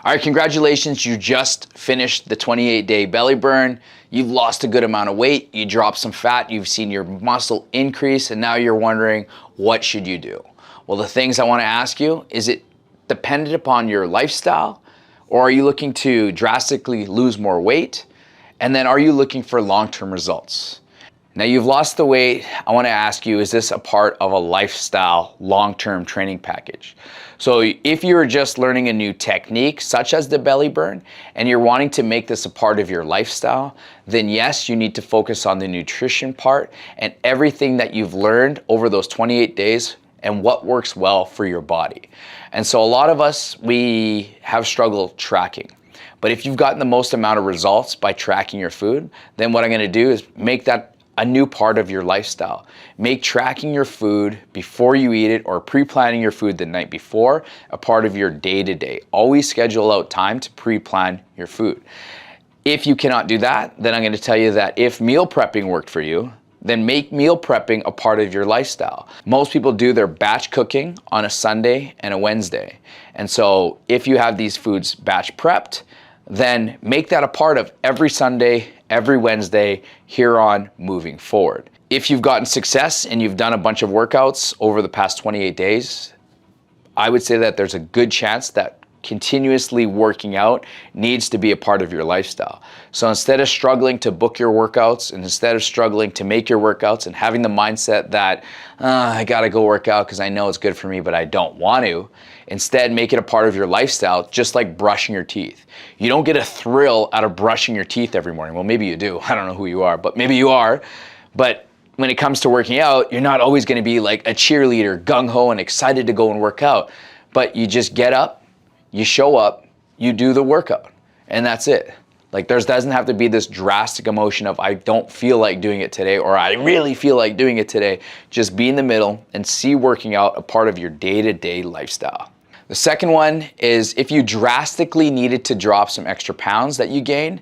All right, congratulations. You just finished the 28-day belly burn. You've lost a good amount of weight. You dropped some fat. You've seen your muscle increase. And now you're wondering, what should you do? Well, the things I want to ask you, is it dependent upon your lifestyle? Or are you looking to drastically lose more weight? And then are you looking for long-term results? Now you've lost the weight. I want to ask you, is this a part of a lifestyle long-term training package? So if you're just learning a new technique, such as the belly burn, and you're wanting to make this a part of your lifestyle, then yes, you need to focus on the nutrition part and everything that you've learned over those 28 days and what works well for your body. And so a lot of us, we have struggled tracking. But if you've gotten the most amount of results by tracking your food, then what I'm going to do is make that a new part of your lifestyle. Make tracking your food before you eat it or pre-planning your food the night before a part of your day-to-day. Always schedule out time to pre-plan your food. If you cannot do that, then I'm going to tell you that if meal prepping worked for you, then make meal prepping a part of your lifestyle. Most people do their batch cooking on a Sunday and a Wednesday. And so if you have these foods batch prepped, then make that a part of every Sunday, every Wednesday, here on moving forward. If you've gotten success and you've done a bunch of workouts over the past 28 days, I would say that there's a good chance that continuously working out needs to be a part of your lifestyle. So instead of struggling to book your workouts and instead of struggling to make your workouts and having the mindset that I gotta go work out because I know it's good for me but I don't want to, instead make it a part of your lifestyle, just like brushing your teeth. You don't get a thrill out of brushing your teeth every morning. Well, maybe you do. I don't know who you are, but maybe you are. But when it comes to working out, you're not always gonna be like a cheerleader, gung-ho and excited to go and work out. But you just get up, you show up, you do the workout, and that's it. Like there doesn't have to be this drastic emotion of I don't feel like doing it today or I really feel like doing it today. Just be in the middle and see working out a part of your day-to-day lifestyle. The second one is if you drastically needed to drop some extra pounds that you gained,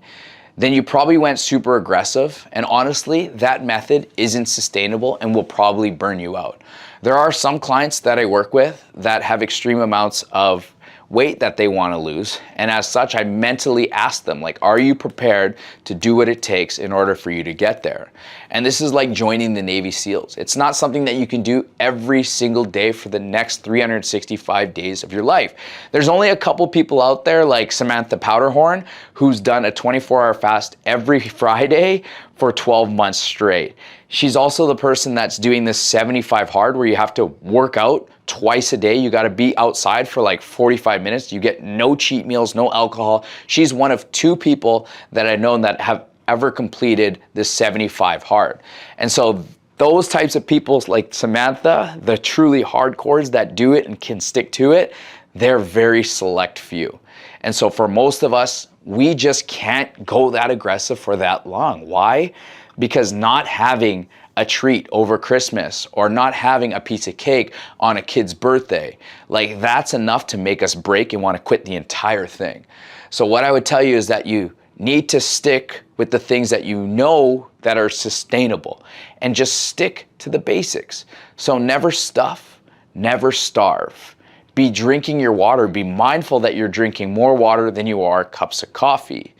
then you probably went super aggressive, and honestly, that method isn't sustainable and will probably burn you out. There are some clients that I work with that have extreme amounts of weight that they want to lose, and as such I mentally ask them, like, are you prepared to do what it takes in order for you to get there? And this is like joining the Navy SEALs. It's not something that you can do every single day for the next 365 days of your life. There's only a couple people out there like Samantha Powderhorn who's done a 24-hour fast every Friday for 12 months straight. She's also the person that's doing this 75 hard where you have to work out twice a day. You got to be outside for like 45 minutes. You get no cheat meals, no alcohol. She's one of 2 people that I know that have ever completed this 75 hard. And so those types of people like Samantha, the truly hardcores that do it and can stick to it, they're very select few. And so for most of us, we just can't go that aggressive for that long. Why? Because not having a treat over Christmas or not having a piece of cake on a kid's birthday, like that's enough to make us break and want to quit the entire thing. So what I would tell you is that you need to stick with the things that you know that are sustainable and just stick to the basics. So never stuff, never starve. Be drinking your water. Be mindful that you're drinking more water than you are cups of coffee.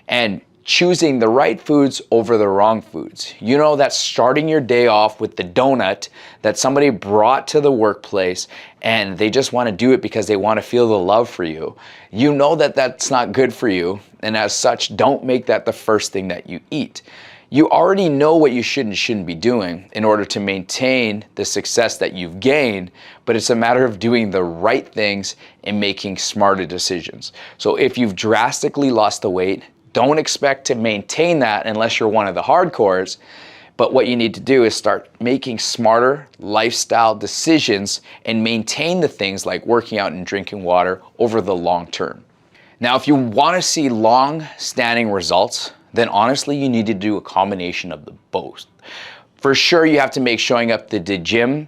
And choosing the right foods over the wrong foods. You know that starting your day off with the donut that somebody brought to the workplace and they just want to do it because they want to feel the love for you. You know that that's not good for you, and as such, don't make that the first thing that you eat. You already know what you should and shouldn't be doing in order to maintain the success that you've gained, but it's a matter of doing the right things and making smarter decisions. So if you've drastically lost the weight, don't expect to maintain that unless you're one of the hardcores. But what you need to do is start making smarter lifestyle decisions and maintain the things like working out and drinking water over the long term. Now, if you want to see long-standing results, then honestly, you need to do a combination of the both. For sure, you have to make showing up to the gym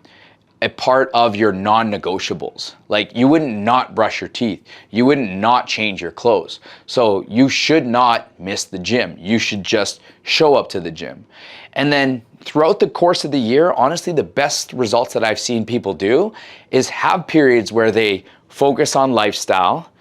a part of your non-negotiables. Like you wouldn't not brush your teeth. You wouldn't not change your clothes. So you should not miss the gym. You should just show up to the gym. And then throughout the course of the year, honestly, the best results that I've seen people do is have periods where they focus on lifestyle.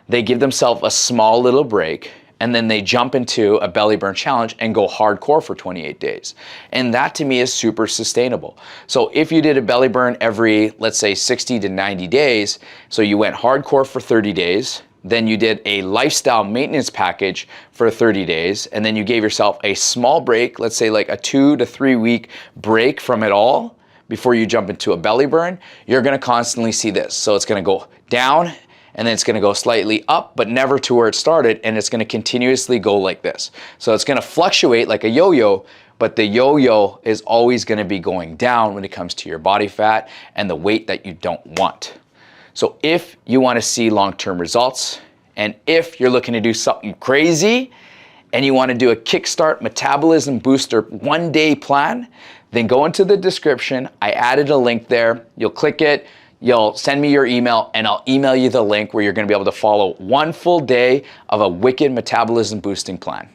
they give themselves a small little break, and then they jump into a belly burn challenge and go hardcore for 28 days. And that to me is super sustainable. So if you did a belly burn every, let's say 60 to 90 days, so you went hardcore for 30 days, then you did a lifestyle maintenance package for 30 days, and then you gave yourself a small break, let's say like a 2 to 3 week break from it all before you jump into a belly burn, you're gonna constantly see this. So it's gonna go down, and then it's gonna go slightly up, but never to where it started, and it's gonna continuously go like this. So it's gonna fluctuate like a yo-yo, but the yo-yo is always gonna be going down when it comes to your body fat and the weight that you don't want. So if you wanna see long-term results, and if you're looking to do something crazy, and you wanna do a Kickstart Metabolism Booster 1-day plan, then go into the description. I added a link there. You'll click it, you'll send me your email, and I'll email you the link where you're gonna be able to follow 1 full day of a wicked metabolism boosting plan.